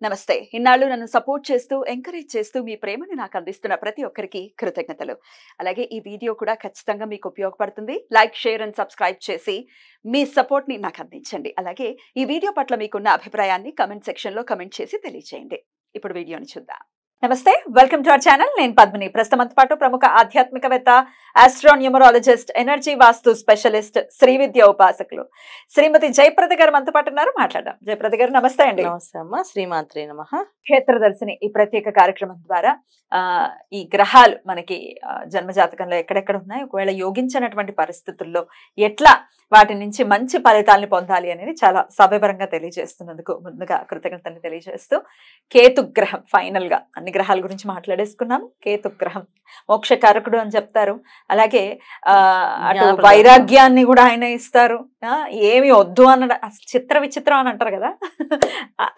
నమస్తే. ఇన్నాళ్ళు నన్ను సపోర్ట్ చేస్తూ, ఎంకరేజ్ చేస్తూ మీ ప్రేమని నాకు అందిస్తున్న ప్రతి ఒక్కరికి కృతజ్ఞతలు. అలాగే ఈ వీడియో కూడా ఖచ్చితంగా మీకు ఉపయోగపడుతుంది. లైక్, షేర్ అండ్ సబ్స్క్రైబ్ చేసి మీ సపోర్ట్‌ని నాకు అందించండి. అలాగే ఈ వీడియో పట్ల మీకున్న అభిప్రాయాన్ని కామెంట్ సెక్షన్‌లో కామెంట్ చేసి తెలియజేయండి. ఇప్పుడు వీడియోని చూద్దాం. నమస్తే, వెల్కమ్ టు అవర్ ఛానల్. నేను పద్మిని. ప్రస్తుతంతో పాటు ప్రముఖ ఆధ్యాత్మికవేత్త, ఆస్ట్రోన్యూమరాలజిస్ట్, ఎనర్జీ వాస్తు స్పెషలిస్ట్, శ్రీ విద్య ఉపాసకులు శ్రీమతి జయప్రద గారు మనతో పాటు ఉన్నారు. మాట్లాడదాం. జయప్రద గారు నమస్తే అండి. నమస్తే అమ్మ. శ్రీమాత్రే నమః. క్షేత్రదర్శిని ఈ ప్రత్యేక కార్యక్రమం ద్వారా ఈ గ్రహాలు మనకి జన్మజాతకంలో ఎక్కడెక్కడ ఉన్నాయి, ఒకవేళ యోగించినటువంటి పరిస్థితుల్లో ఎట్లా వాటి నుంచి మంచి ఫలితాలను పొందాలి అనేది చాలా సవివరంగా తెలియజేస్తున్నందుకు ముందుగా కృతజ్ఞతలు తెలియజేస్తూ, కేతుగ్రహం ఫైనల్ గా అన్ని గ్రహాల గురించి మాట్లాడేసుకున్నాము. కేతుగ్రహం మోక్షకారకుడు అని చెప్తారు. అలాగే అటు వైరాగ్యాన్ని కూడా ఆయన ఇస్తారు. ఏమి వద్దు అన్న చిత్ర విచిత్రం అని అంటారు కదా,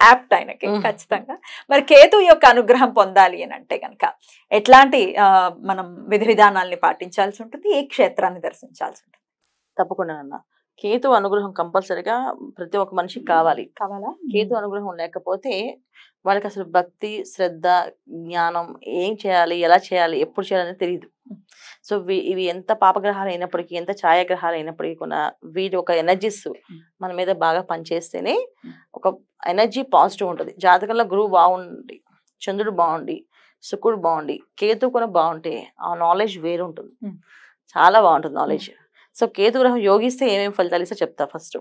యాప్ట్ ఆయనకి ఖచ్చితంగా. మరి కేతు యొక్క అనుగ్రహం పొందాలి అని అంటే కనుక ఎట్లాంటి మనం విధి విధానాల్ని పాటించాల్సి ఉంటుంది, ఏ క్షేత్రాన్ని దర్శించాల్సి ఉంటుంది? తప్పకుండా అన్న. కేతు అనుగ్రహం కంపల్సరిగా ప్రతి ఒక్క మనిషికి కావాలా? కేతు అనుగ్రహం లేకపోతే వాళ్ళకి అసలు భక్తి, శ్రద్ధ, జ్ఞానం, ఏం చేయాలి, ఎలా చేయాలి, ఎప్పుడు చేయాలనేది తెలియదు. సో ఇవి ఎంత పాపగ్రహాలు అయినప్పటికీ, ఎంత ఛాయాగ్రహాలు అయినప్పటికీ కూడా వీటి ఒక ఎనర్జీస్ మన మీద బాగా పనిచేస్తేనే ఒక ఎనర్జీ పాజిటివ్ ఉంటుంది. జాతకంలో గురువు బాగుండి, చంద్రుడు బాగుండి, శుక్రుడు బాగుండి, కేతు కూడా బాగుంటే ఆ నాలెడ్జ్ వేరు ఉంటుంది. చాలా బాగుంటుంది నాలెడ్జ్. సో కేతు గ్రహం యోగిస్తే ఏమేమి ఫలితాలు ఇస్తే చెప్తా. ఫస్ట్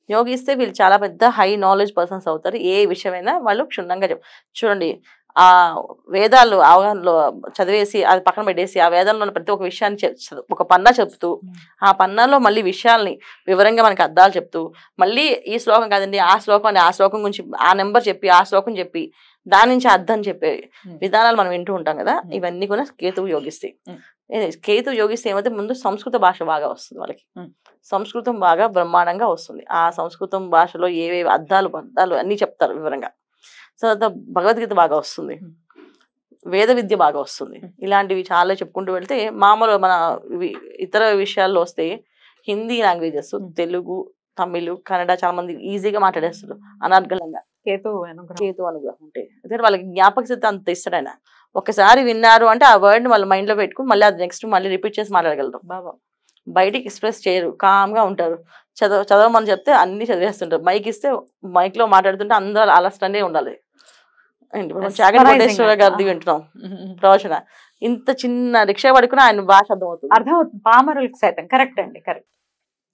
యోగిస్తే వీళ్ళు చాలా పెద్ద హై నాలెడ్జ్ పర్సన్స్ అవుతారు. ఏ విషయమైనా వాళ్ళు క్షుణ్ణంగా చూడండి, ఆ వేదాలు అవగాహనలో చదివేసి అది పక్కన పెట్టేసి ఆ వేదంలో ఉన్న ప్రతి ఒక్క విషయాన్ని ఒక పన్నా చెప్తూ, ఆ పన్నాలో మళ్ళీ విషయాల్ని వివరంగా మనకి అర్థాలు చెప్తూ, మళ్ళీ ఈ శ్లోకం కాదండి ఆ శ్లోకం అని, ఆ శ్లోకం గురించి ఆ నెంబర్ చెప్పి, ఆ శ్లోకం చెప్పి దాని నుంచి అర్థం చెప్పే విధానాలు మనం వింటూ ఉంటాం కదా. ఇవన్నీ కూడా కేతువు యోగిస్తాయి. కేతు యోగిస్తే ఏమైతే ముందు సంస్కృత భాష బాగా వస్తుంది వాళ్ళకి. సంస్కృతం బాగా బ్రహ్మాండంగా వస్తుంది. ఆ సంస్కృతం భాషలో ఏవేవి అర్థాలు అన్ని చెప్తారు వివరంగా. సో భగవద్గీత బాగా వస్తుంది, వేద విద్య బాగా వస్తుంది. ఇలాంటివి చాలా చెప్పుకుంటూ వెళ్తే మామూలు మన ఇతర విషయాల్లో వస్తే హిందీ లాంగ్వేజెస్, తెలుగు, తమిళ్, కన్నడ చాలా మంది ఈజీగా మాట్లాడేస్తారు అనర్గళంగా. కేతు అనుగ్రహం ఉంటే ఎందుకంటే వాళ్ళకి జ్ఞాపక శక్తి అంత ఇస్తాడు ఆయన. ఒకసారి విన్నారు అంటే ఆ వర్డ్ వాళ్ళ మైండ్ లో పెట్టుకుని మళ్ళీ అది నెక్స్ట్ మళ్ళీ రిపీట్ చేసి మాట్లాడగలరు. బాబా బయటికి ఎక్స్ప్రెస్ చేయరు, కామ్ గా ఉంటారు. చదవమని చెప్తే అన్ని చదివేస్తుంటారు. మైక్ ఇస్తే మైక్ లో మాట్లాడుతుంటే అందరూ అలస్టనే ఉండాలి. చాగంటి కోటేశ్వర గారిది వింటున్నాం ప్రవచన. ఇంత చిన్న రిక్షా పడుకుని ఆయన భాష అర్థమవుతుంది పామరులకు సైతం. కరెక్ట్ అండి, కరెక్ట్.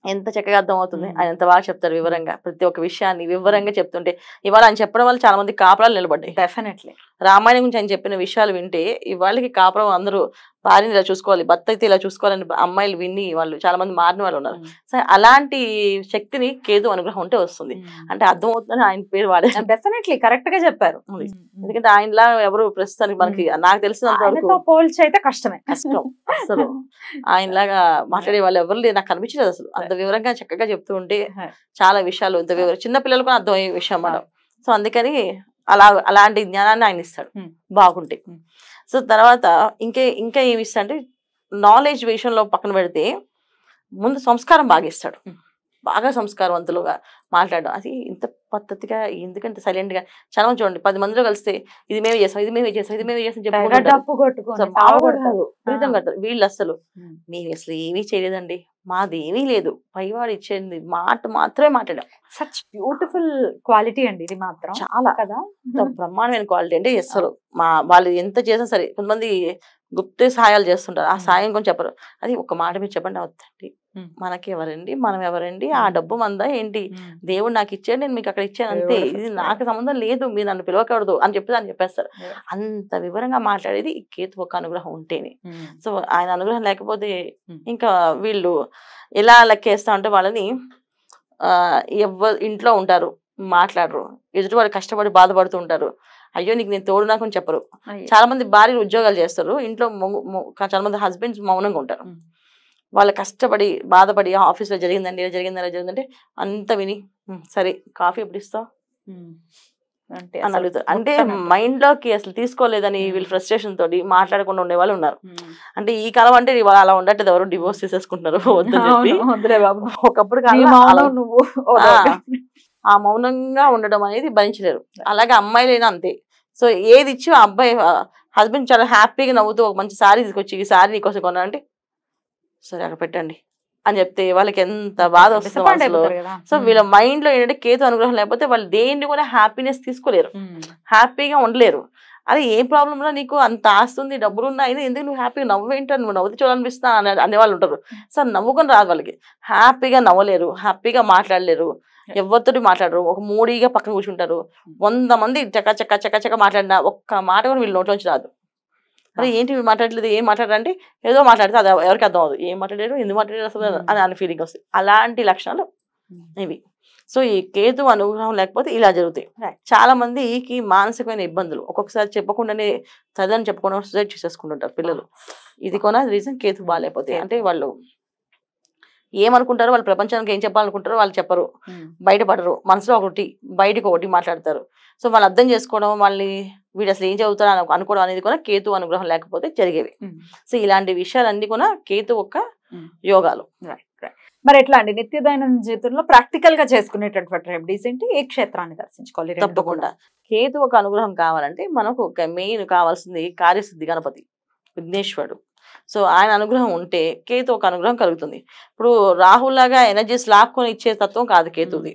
ఎంత చక్కగా అర్థమవుతుంది. ఆయన ఎంత బాగా చెప్తారు వివరంగా, ప్రతి ఒక్క విషయాన్ని వివరంగా చెప్తుంటే. ఇవాళ ఆయన చెప్పడం వల్ల చాలా మంది కాపురాలు నిలబడ్డాయి. డెఫినెట్లీ రామాయణం గురించి ఆయన చెప్పిన విషయాలు వింటే ఇవాళకి కాపురం అందరూ భార్యని ఇలా చూసుకోవాలి, భర్త అయితే ఇలా చూసుకోవాలని అమ్మాయిలు విని వాళ్ళు చాలా మంది మారిన వాళ్ళు ఉన్నారు. సరే, అలాంటి శక్తిని కేతు అనుగ్రహం ఉంటే వస్తుంది. అంటే అర్థమవుతుందని ఆయన పేరు వాడారు. డెఫినెట్లీ కరెక్ట్ గా చెప్పారు. ఎందుకంటే ఆయనలా ఎవరు ప్రస్తుతానికి మనకి నాకు తెలిసినంత పోల్చి అయితే కష్టం అసలు ఆయనలాగా మాట్లాడే వాళ్ళు ఎవరు లేదు, నాకు కనిపించలేదు అసలు. అంత వివరంగా చక్కగా చెప్తూ ఉంటే చాలా విషయాలు ఇంత వివరం చిన్న పిల్లలు కూడా అర్థమయ్యే విషయం మనం. సో అందుకని అలాంటి జ్ఞానాన్ని ఆయన ఇస్తాడు బాగుంటే. సో తర్వాత ఇంకా ఏమి ఇస్తా అంటే నాలెడ్జ్ విషయంలో పక్కన పెడితే ముందు సంస్కారం బాగా ఇస్తాడు. బాగా సంస్కారవంతులుగా మాట్లాడడం, అది ఇంత పద్ధతిగా, ఎందుకంటే సైలెంట్ గా. చాలా మంది చూడండి 10 మందిలో కలిస్తే ఇది మేమే చేస్తాం, ఇది మేమే చేస్తాం, ఇది మేమే చేస్తాం చెప్పుకుంటారు. వీళ్ళు అసలు మేము అసలు ఏమీ చేయలేదండి, మాది ఏమీ లేదు, పైవాడు ఇచ్చేది మాట మాత్రమే మాట్లాడాం. సచ్ బ్యూటిఫుల్ క్వాలిటీ అండి ఇది మాత్రం. చాలా కదా, బ్రహ్మాండమైన క్వాలిటీ. అంటే అసలు వాళ్ళు ఎంత చేసినా సరే, కొంతమంది గుప్త సహాయాలు చేస్తుంటారు, ఆ సాయం కొంచెం చెప్పరు. అది ఒక మాట మీరు చెప్పండి, అవుతండి మనకి ఎవరండి, మనం ఎవరండి, ఆ డబ్బు మందా ఏంటి, దేవుడు నాకు ఇచ్చాడు, నేను మీకు అక్కడ ఇచ్చాను అంతే, ఇది నాకు సంబంధం లేదు, మీరు నన్ను పిలవకూడదు అని చెప్పేస్తారు. అంత వివరంగా మాట్లాడేది కేతు ఒక అనుగ్రహం ఉంటేనే. సో ఆయన అనుగ్రహం లేకపోతే ఇంకా వీళ్ళు ఎలా లెక్కేస్తా అంటే వాళ్ళని ఇంట్లో ఉంటారు, మాట్లాడరు, ఎదుటి వాడు కష్టపడి బాధపడుతూ ఉంటారు. అయ్యో నీకు నేను తోడు నాకు అని చెప్పరు. చాలా మంది భార్యలు ఉద్యోగాలు చేస్తారు, ఇంట్లో చాలా మంది హస్బెండ్స్ మౌనంగా ఉంటారు. వాళ్ళు కష్టపడి బాధపడి ఆఫీస్లో జరిగిందండి ఇలా జరిగిందంటే అంత విని సరే కాఫీ ఎప్పుడు ఇస్తావు అని అడుగుతారు. అంటే మైండ్ లోకి అసలు తీసుకోలేదని వీళ్ళు ఫ్రస్ట్రేషన్ తోటి మాట్లాడకుండా ఉండే వాళ్ళు ఉన్నారు. అంటే ఈ కాలం అంటే వాళ్ళు అలా ఉండట్లేదు, ఎవరు డివోర్స్ చేసేసుకుంటున్నారు వద్దని చెప్పి. ఒకప్పుడు ఆ మౌనంగా ఉండడం అనేది భరించలేరు. అలాగే అమ్మాయిలైనా అంతే. సో ఏది ఇచ్చి ఆ అబ్బాయి హస్బెండ్ చాలా హ్యాపీగా నవ్వుతూ ఒక మంచి సారీ తీసుకొచ్చి ఈ సారీ నీకోసం కొన్నా అంటే సరే అక్కడ పెట్టండి అని చెప్తే వాళ్ళకి ఎంత బాధ వస్తుంది Disappoint మనసులో. అయిపోతారు కదా. సో వీళ్ళ మైండ్ లో ఏంటంటే కేతు అనుగ్రహం లేకపోతే వాళ్ళు దేన్ని కూడా హ్యాపీనెస్ తీసుకోలేరు, హ్యాపీగా ఉండలేరు. అరే ఏ ప్రాబ్లం రా నీకు, అంత ఆస్తుంది డబ్బులు ఉన్నాయి ఎందుకు నువ్వు హ్యాపీగా నవ్వేంటారు, నువ్వు నవ్వుతూ చూడాలనిపిస్తా అనేవాళ్ళు ఉంటారు. సో నవ్వుకొని రాదు వాళ్ళకి, హ్యాపీగా నవ్వలేరు, హ్యాపీగా మాట్లాడలేరు, ఎవరితోటి మాట్లాడరు, ఒక మూడీగా పక్కన కూర్చుంటారు. 100 మంది చక్క చక్క చక్క చక్క మాట్లాడినా ఒక్క మాట కూడా వీళ్ళ నోట్లోంచి రాదు. అరే ఏంటి మాట్లాడలేదు, ఏం మాట్లాడారంటే ఏదో మాట్లాడితే అది ఎవరికి అర్థం అవ్వదు, ఏం మాట్లాడారు ఎందుకు మాట్లాడారు అసలు అని ఫీలింగ్ వస్తుంది. అలాంటి లక్షణాలు ఇవి. సో ఈ కేతు అనుగ్రహం లేకపోతే ఇలా జరుగుతాయి. చాలా మందికి మానసికమైన ఇబ్బందులు ఒక్కొక్కసారి చెప్పకుండానే తల్లిని చెప్పకుండా సూసైడ్ చేసేసుకుంటుంటారు పిల్లలు. ఇది కూడా రీజన్ కేతు బాగాలేకపోతే. అంటే వాళ్ళు ఏమనుకుంటారో, వాళ్ళు ప్రపంచానికి ఏం చెప్పాలనుకుంటారో వాళ్ళు చెప్పరు, బయటపడరు, మనసులో ఒకటి బయటకు ఒకటి మాట్లాడతారు. సో వాళ్ళు అర్థం చేసుకోవడం, వాళ్ళని వీడు అసలు ఏం చదువుతారు అనుకోవడం అనేది కూడా కేతు అనుగ్రహం లేకపోతే జరిగేవి. సో ఇలాంటి విషయాలన్నీ కూడా కేతు యొక్క యోగాలు. మరి ఎట్లా అండి నిత్య దైనందిన జీవితంలో ప్రాక్టికల్ గా చేసుకునేటటువంటి రెమెడీస్ ఏంటి, ఏ క్షేత్రాన్ని దర్శించుకోవాలి? తప్పకుండా కేతు ఒక అనుగ్రహం కావాలంటే మనకు ఒక మెయిన్ కావాల్సింది కార్యసిద్ధి గణపతి విఘ్నేశ్వరుడు. సో ఆయన అనుగ్రహం ఉంటే కేతు ఒక అనుగ్రహం కలుగుతుంది. ఇప్పుడు రాహుల్లాగా ఎనర్జీస్ లాక్కొని ఇచ్చే తత్వం కాదు కేతుది.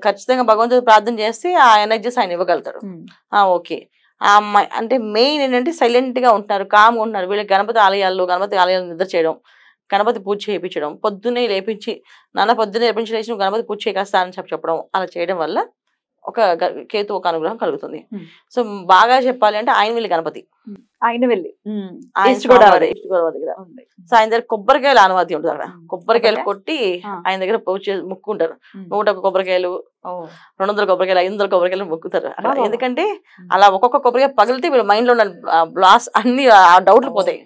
ఖచ్చితంగా భగవంతుడు ప్రార్థన చేస్తే ఆ ఎనర్జీస్ ఆయన ఇవ్వగలుగుతాడు. ఓకే ఆ అమ్మాయి అంటే మెయిన్ ఏంటంటే సైలెంట్ గా ఉంటున్నారు, కామ్గా ఉంటున్నారు. వీళ్ళకి గణపతి ఆలయాల్లో నిద్ర చేయడం, గణపతి పూజ చేయించడం, పొద్దున్నే లేపించి నాన్న పొద్దున్నే లేపించి లేచి నువ్వు గణపతి పూజ చేయకాస్తా అని చెప్పడం, అలా చేయడం వల్ల ఒక కేతు ఒక అనుగ్రహం కలుగుతుంది. సో బాగా చెప్పాలి అంటే ఆయన వెళ్ళి గణపతి ఆయన వెళ్ళి ఈస్ట్ గోదావరి దగ్గర. సో ఆయన దగ్గర కొబ్బరికాయలు అనుమతి ఉంటుంది. అక్కడ కొబ్బరికాయలు కొట్టి ఆయన దగ్గర పూజ ముక్కుంటారు. 101 కొబ్బరికాయలు, 200 కొబ్బరికాయలు, 500 కొబ్బరికాయలు మొక్కుతారు అక్కడ. ఎందుకంటే అలా ఒక్కొక్క కొబ్బరికాయ పగిలితే వీళ్ళ మైండ్ లో ఉన్న బ్లాస్ అన్ని ఆ డౌట్లు పోతాయి.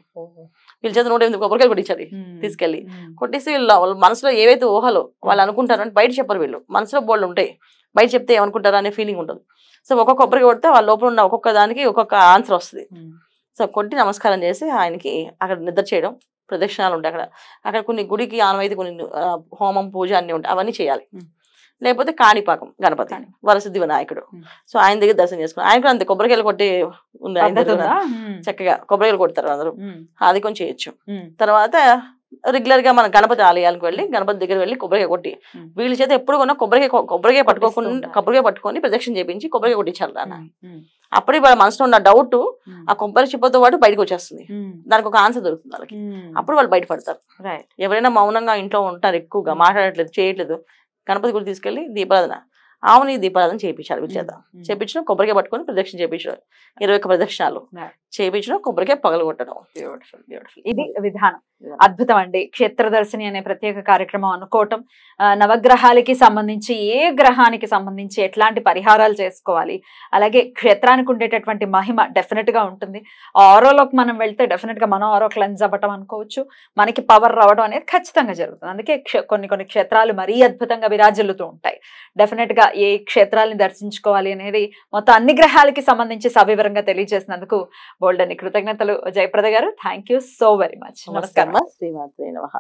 వీళ్ళ చేత 108 కొబ్బరికాయలు కొట్టించాలి తీసుకెళ్లి. కొట్టేసి వాళ్ళ మనసులో ఏవైతే ఊహలో వాళ్ళు అనుకుంటారు అంటే బయట చెప్పరు, వీళ్ళు మనసులో బోల్డ్ ఉంటాయి, బయట చెప్తే ఏమనుకుంటారు అనే ఫీలింగ్ ఉంటుంది. సో ఒక్కొక్క కొబ్బరికాయ కొడితే వాళ్ళ లోపల ఉన్న ఒక్కొక్క దానికి ఒక్కొక్క ఆన్సర్ వస్తుంది. సో కొట్టి నమస్కారం చేసి ఆయనకి అక్కడ నిద్ర చేయడం, ప్రదక్షిణాలు ఉంటాయి అక్కడ. అక్కడ కొన్ని గుడికి ఆనవాయితీ, కొన్ని హోమం పూజ అన్ని ఉంటాయి, అవన్నీ చేయాలి. లేకపోతే కాణిపాకం గణపతి వరసిద్ధి వినాయకుడు. సో ఆయన దగ్గర దర్శనం చేసుకుని ఆయన కూడా అంతే కొబ్బరికాయలు కొట్టి ఉంది ఆయన దగ్గర. చక్కగా కొబ్బరికాయలు కొడతారు అందరూ, అది కొంచెం చేయొచ్చు. తర్వాత రెగ్యులర్ గా మన గణపతి ఆలయాలకు వెళ్ళి గణపతి దగ్గర వెళ్ళి కొబ్బరికాయ కొట్టి, వీళ్ళ చేత ఎప్పుడు కొన్నా కొబ్బరికాయ పట్టుకొని ప్రదక్షిణ చేపించి కొబ్బరికాయ కొట్టించాలి నాన్న. అప్పుడే వాళ్ళ మనసులో ఉన్న డౌట్ ఆ కొబ్బరి చిప్పతో పాటు బయటకు వచ్చేస్తుంది, దానికి ఒక ఆన్సర్ దొరుకుతుంది వాళ్ళకి. అప్పుడు వాళ్ళు బయటపడతారు. ఎవరైనా మౌనంగా ఇంట్లో ఉంటారు, ఎక్కువగా మాట్లాడట్లేదు, చేయట్లేదు, గణపతి గుడి తీసుకెళ్లి దీపారాధన, ఆవుని దీపారాధన చేయించాలి వీళ్ళ చేత. చేయించడం, కొబ్బరికాయ పట్టుకొని ప్రదక్షిణ చేయించడం, 21 ప్రదక్షిణాలు చేయించడం, కొబ్బరికాయ పగలగొట్టడం. ఇది విధానం. అద్భుతం అండి. క్షేత్ర దర్శిని అనే ప్రత్యేక కార్యక్రమం అనుకోవటం, నవగ్రహాలకి సంబంధించి ఏ గ్రహానికి సంబంధించి ఎట్లాంటి పరిహారాలు చేసుకోవాలి, అలాగే క్షేత్రానికి ఉండేటటువంటి మహిమ డెఫినెట్ గా ఉంటుంది. ఆరోలోకి మనం వెళ్తే డెఫినెట్ గా మనం ఆరో క్లెన్స్ అవ్వటం అనుకోవచ్చు, మనకి పవర్ రావడం అనేది ఖచ్చితంగా జరుగుతుంది. అందుకే కొన్ని క్షేత్రాలు మరీ అద్భుతంగా విరాజిల్లుతూ ఉంటాయి. డెఫినెట్ గా ఏ క్షేత్రాలని దర్శించుకోవాలి అనేది మొత్తం అన్ని గ్రహాలకి సంబంధించి సవివరంగా తెలియజేసినందుకు బోల్డని కృతజ్ఞతలు జయప్రద గారు. Thank you so very much. నమస్కారం. శ్రీమాత్రే నమః.